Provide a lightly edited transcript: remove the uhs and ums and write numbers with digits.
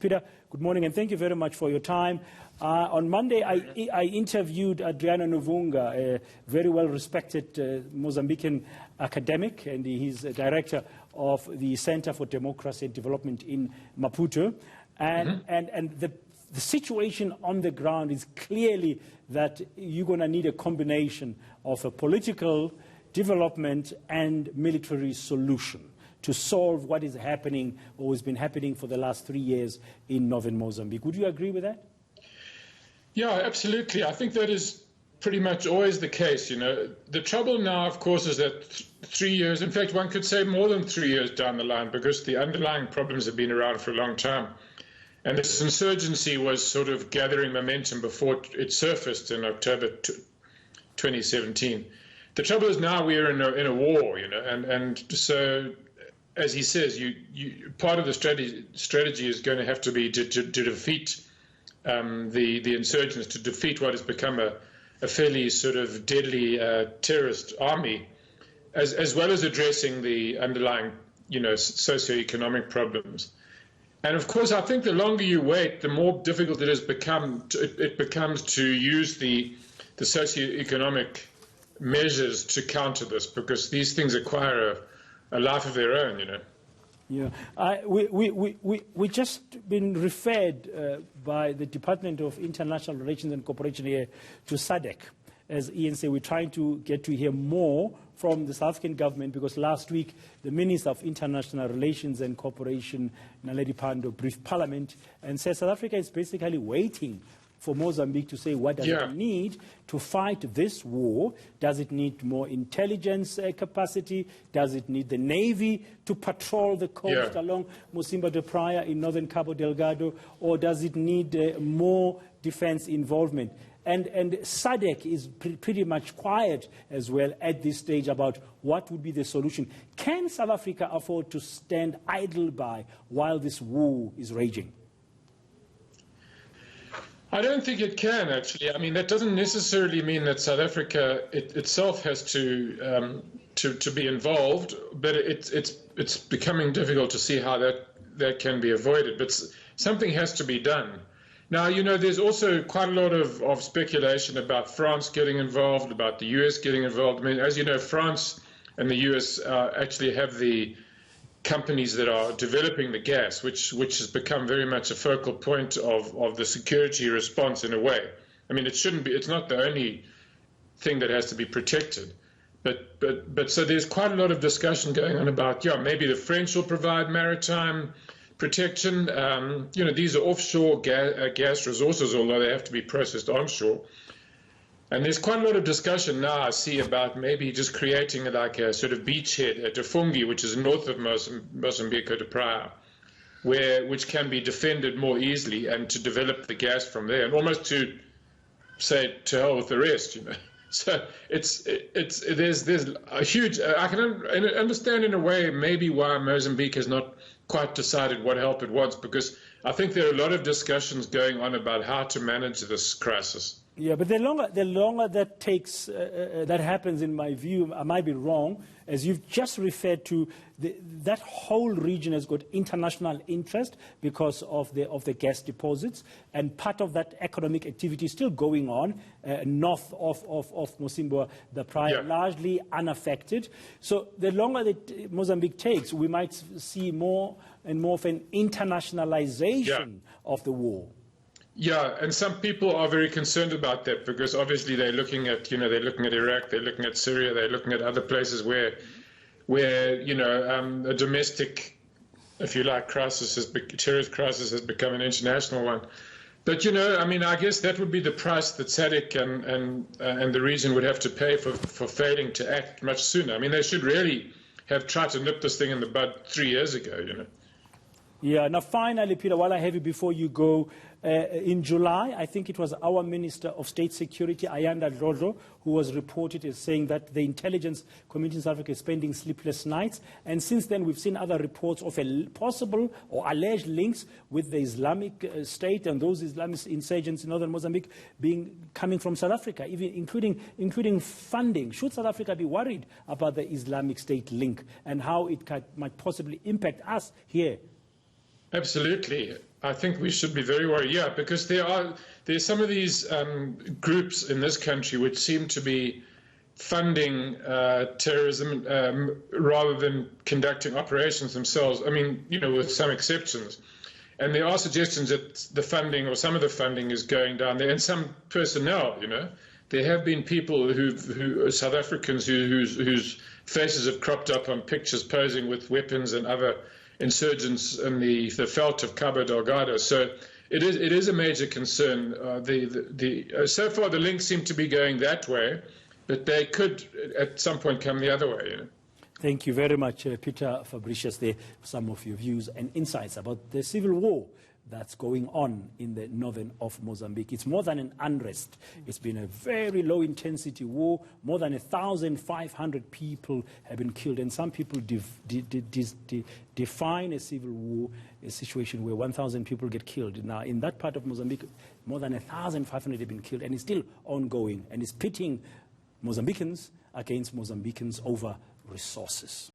Peter, good morning, and thank you very much for your time. On Monday, I interviewed Adriano Novunga, a very well-respected Mozambican academic, and he's a director of the Center for Democracy and Development in Maputo. And the situation on the ground is clearly that you're going to need a combination of a political development and military solution to solve what is happening or has been happening for the last 3 years in Northern Mozambique. Would you agree with that? Yeah, absolutely. I think that is pretty much always the case. You know, the trouble now, of course, is that 3 years, in fact, one could say more than 3 years down the line, because the underlying problems have been around for a long time. And this insurgency was sort of gathering momentum before it surfaced in October 2017. The trouble is now we're in a war, you know, and so, as he says, part of the strategy is going to have to be to defeat the insurgents, to defeat what has become a fairly sort of deadly terrorist army, as well as addressing the underlying, you know, socioeconomic problems. And of course, I think the longer you wait, the more difficult it becomes to use the socioeconomic measures to counter this, because these things acquire a life of their own, you know. Yeah, we just been referred by the Department of International Relations and Cooperation here to SADC. As Ian said, we're trying to get to hear more from the South African government, because last week the Minister of International Relations and Cooperation, Naledi Pandor, briefed Parliament and said South Africa is basically waiting for Mozambique to say what does it need to fight this war. Does it need more intelligence capacity? Does it need the Navy to patrol the coast along Mocimboa da Praia in northern Cabo Delgado? Or does it need more defense involvement? And SADC is pretty much quiet as well at this stage about what would be the solution. Can South Africa afford to stand idle by while this war is raging? I don't think it can, actually. I mean, that doesn't necessarily mean that South Africa itself has to be involved, but it's becoming difficult to see how that can be avoided. But something has to be done. Now, you know, there's also quite a lot of speculation about France getting involved, about the US getting involved. I mean, as you know, France and the US actually have the companies that are developing the gas, which has become very much a focal point of the security response in a way. I mean, it's not the only thing that has to be protected. But so there's quite a lot of discussion going on about, maybe the French will provide maritime protection. You know, these are offshore gas resources, although they have to be processed onshore. And there's quite a lot of discussion now, I see, about maybe just creating like a sort of beachhead at Tufungi, which is north of Mocimboa da Praia, which can be defended more easily, and to develop the gas from there, and almost to say to hell with the rest, you know. So there's a huge. I can understand in a way maybe why Mozambique has not quite decided what help it wants, because I think there are a lot of discussions going on about how to manage this crisis. Yeah, but the longer that takes, that happens, in my view, I might be wrong, as you've just referred to, that whole region has got international interest because of the gas deposits, and part of that economic activity is still going on north of Mocimboa da Praia, largely unaffected. So the longer that Mozambique takes, we might see more and more of an internationalization of the war. Yeah, and some people are very concerned about that, because obviously they're looking at, they're looking at Iraq, they're looking at Syria, they're looking at other places where a domestic, if you like, terrorist crisis has become an international one. But, I mean, I guess that would be the price that SADC and the region would have to pay for failing to act much sooner. I mean, they should really have tried to nip this thing in the bud 3 years ago, Yeah, now finally, Peter, while I have you before you go, in July, I think it was our Minister of State Security, Ayanda Dlodlo, who was reported as saying that the intelligence community in South Africa is spending sleepless nights. And since then, we've seen other reports of possible or alleged links with the Islamic State and those Islamist insurgents in northern Mozambique coming from South Africa, even including funding. Should South Africa be worried about the Islamic State link and how it might possibly impact us here? Absolutely. I think we should be very worried, yeah, because there's some of these groups in this country which seem to be funding terrorism rather than conducting operations themselves. I mean, with some exceptions. And there are suggestions that the funding or some of the funding is going down there, and some personnel, There have been people who South Africans whose faces have cropped up on pictures posing with weapons and other insurgents in the veld of Cabo Delgado. So it is a major concern. So far the links seem to be going that way, but they could at some point come the other way. Thank you very much, Peter Fabricius, there for some of your views and insights about the civil war that's going on in the northern of Mozambique. It's more than an unrest. It's been a very low-intensity war. More than 1,500 people have been killed, and some people define a civil war a situation where 1,000 people get killed. Now, in that part of Mozambique, more than 1,500 have been killed, and it's still ongoing, and it's pitting Mozambicans against Mozambicans over resources.